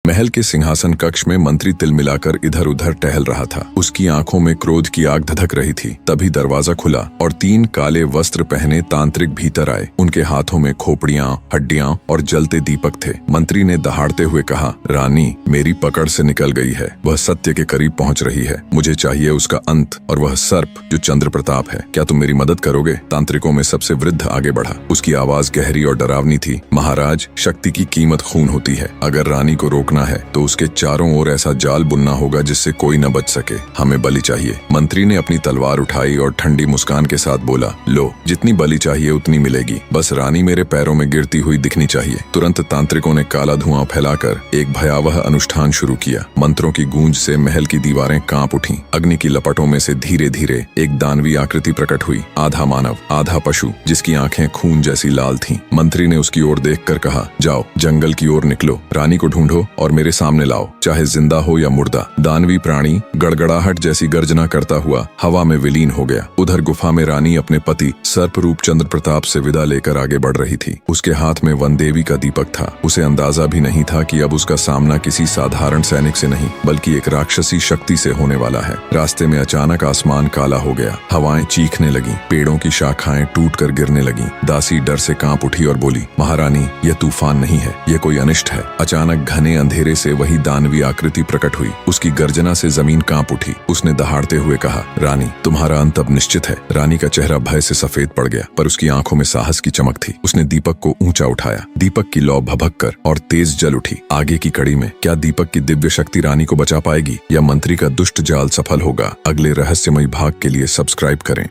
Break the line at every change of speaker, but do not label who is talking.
महल के सिंहासन कक्ष में मंत्री तिल मिलाकर इधर उधर टहल रहा था। उसकी आंखों में क्रोध की आग धधक रही थी। तभी दरवाजा खुला और 3 काले वस्त्र पहने तांत्रिक भीतर आए। उनके हाथों में खोपड़ियां, हड्डियां और जलते दीपक थे। मंत्री ने दहाड़ते हुए कहा, रानी, मेरी पकड़ से निकल गई है। वह सत्य के करीब पहुंच रही है। मुझे चाहिए उसका अंत और वह सर्प जो चंद्र प्रताप है। क्या तुम मेरी मदद करोगे? तांत्रिकों में सबसे वृद्ध आगे बढ़ा। उसकी आवाज गहरी और डरावनी थी। महाराज, शक्ति की कीमत खून होती है। अगर रानी को रोकना है तो उसके चारों ओर ऐसा जाल बुनना होगा जिससे कोई न बच सके। हमें बलि चाहिए। मंत्री ने अपनी तलवार उठाई और ठंडी मुस्कान के साथ बोला, लो, जितनी बलि चाहिए उतनी मिलेगी। बस रानी मेरे पैरों में गिरती हुई दिखनी चाहिए। तुरंत तांत्रिकों ने काला धुआं फैलाकर एक भयावह अनुष्ठान शुरू किया। मंत्रों की गूंज से महल की दीवारें कांप उठीं। अग्नि की लपटों में से धीरे धीरे एक दानवी आकृति प्रकट हुई। आधा मानव, आधा पशु, जिसकी आंखें खून जैसी लाल थीं। मंत्री ने उसकी ओर देखकर कहा, जाओ, जंगल की ओर निकलो। रानी को ढूंढो और मेरे सामने लाओ, चाहे जिंदा हो या मुर्दा। दानवी प्राणी गड़गड़ाहट जैसी गर्जना करता हुआ हवा में विलीन हो गया। उधर गुफा में रानी अपने पति सर्प रूप चंद्र प्रताप से विदा लेकर आगे बढ़ रही थी। उसके हाथ में वनदेवी का दीपक था। उसे अंदाजा भी नहीं था कि अब उसका सामना किसी साधारण सैनिक से नहीं बल्कि एक राक्षसी शक्ति से होने वाला है। रास्ते में अचानक आसमान काला हो गया। हवाएं चीखने लगी। पेड़ों की शाखाएं टूटकर गिरने लगी। दासी डर से कांप उठी और बोली, महारानी, यह तूफान नहीं है, यह कोई अनिष्ट है। अचानक घने अंधेरे से वही दानवी आकृति प्रकट हुई। उसकी गर्जना से जमीन कांप उठी। उसने दहाड़ते हुए कहा, रानी, तुम्हारा अंत अब निश्चित है। रानी का चेहरा भय से सफेद पड़ गया, पर उसकी आंखों में साहस की चमक थी। उसने दीपक को ऊंचा उठाया। दीपक की लौ भभक कर और तेज जल उठी। आगे की कड़ी में क्या दीपक की दिव्य शक्ति रानी को बचा पाएगी या मंत्री का दुष्ट जाल सफल होगा? अगले रहस्यमयी भाग के लिए सब्सक्राइब करें।